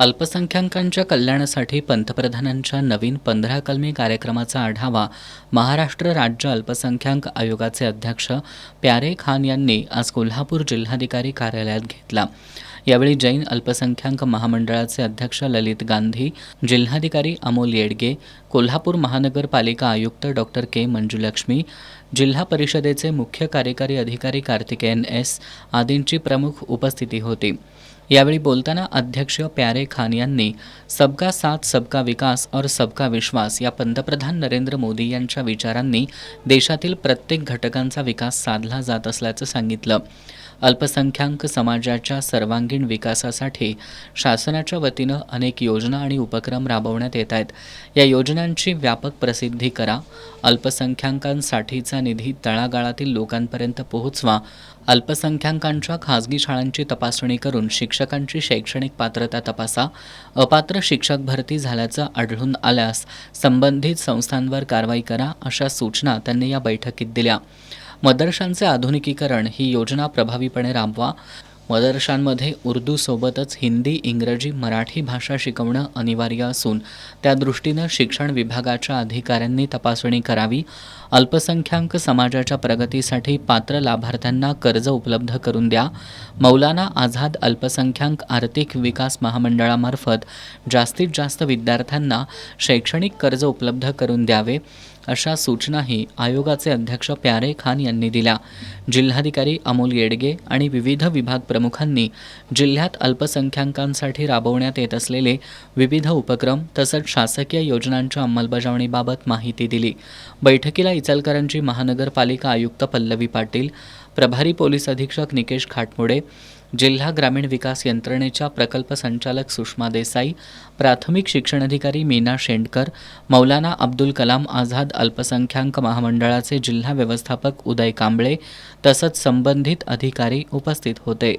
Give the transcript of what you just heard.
अल्पसंख्याकांच्या कल्याणासाठी पंतप्रधानांच्या नवीन 15 कलमी कार्यक्रमाचा आढावा महाराष्ट्र राज्य अल्पसंख्याक आयोगाचे अध्यक्ष प्यारे खान यांनी आज कोल्हापूर जिल्हाधिकारी कार्यालयात घेतला। यावेळी जैन अल्पसंख्याक महामंडळाचे अध्यक्ष ललित गांधी, जिल्हाधिकारी अमोल येडगे, कोल्हापूर महानगरपालिका आयुक्त डॉक्टर के मंजुलक्ष्मी, जिल्हा परिषदेचे मुख्य कार्यकारी अधिकारी कार्तिकेयन एस आदींची प्रमुख उपस्थिती होती। यावेळी बोलताना अध्यक्ष प्यारे खान यांनी सबका साथ सबका विकास और सबका विश्वास या पंतप्रधान नरेंद्र मोदी यांच्या विचारांनी देशातील प्रत्येक घटकांचा विकास साधला जात असल्याचं सांगितलं। अल्पसंख्याक समाजाच्या सर्वांगीण विकासासाठी शासनाच्या वतीनं अनेक योजना आणि उपक्रम राबवण्यात येत आहेत। या योजनांची व्यापक प्रसिद्धी करा, अल्पसंख्याकांसाठीचा निधी तळागाळातील लोकांपर्यंत पोहोचवा, अल्पसंख्याकांच्या खासगी शाळांची तपासणी करून शिक्षकांची शैक्षणिक पात्रता तपासा, अपात्र शिक्षक भरती झाल्याचं आढळून आल्यास संबंधित संस्थांवर कारवाई करा, अशा सूचना त्यांनी या बैठकीत दिल्या। मदरशांचे आधुनिकीकरण ही योजना प्रभावीपणे राबवा। मदरशांमध्ये उर्दूसोबतच हिंदी, इंग्रजी, मराठी भाषा शिकवणं अनिवार्य असून त्या दृष्टीनं शिक्षण विभागाच्या अधिकाऱ्यांनी तपासणी करावी। अल्पसंख्याक समाजाच्या प्रगतीसाठी पात्र लाभार्थ्यांना कर्ज उपलब्ध करून द्या। मौलाना आझाद अल्पसंख्याक आर्थिक विकास महामंडळामार्फत जास्तीत जास्त विद्यार्थ्यांना शैक्षणिक कर्ज उपलब्ध करून द्यावे, अशा सूचनाही आयोगाचे अध्यक्ष प्यारे खान यांनी दिल्या। जिल्हाधिकारी अमोल येडगे आणि विविध विभाग प्रमुखांनी जिल्ह्यात अल्पसंख्याकांसाठी राबवण्यात येत असलेले विविध उपक्रम तसंच शासकीय योजनांच्या अंमलबजावणीबाबत माहिती दिली। बैठकीला इचलकरंजी महानगरपालिका आयुक्त पल्लवी पाटील, प्रभारी पोलीस अधीक्षक निकेश खाटमोडे, जिल्हा ग्रामीण विकास यंत्रणेच्या प्रकल्प संचालक सुषमा देसाई, प्राथमिक शिक्षणाधिकारी मीना शेंडकर, मौलाना अब्दुल कलाम आझाद अल्पसंख्याक महामंडळाचे जिल्हा व्यवस्थापक उदय कांबळे तसंच संबंधित अधिकारी उपस्थित होते।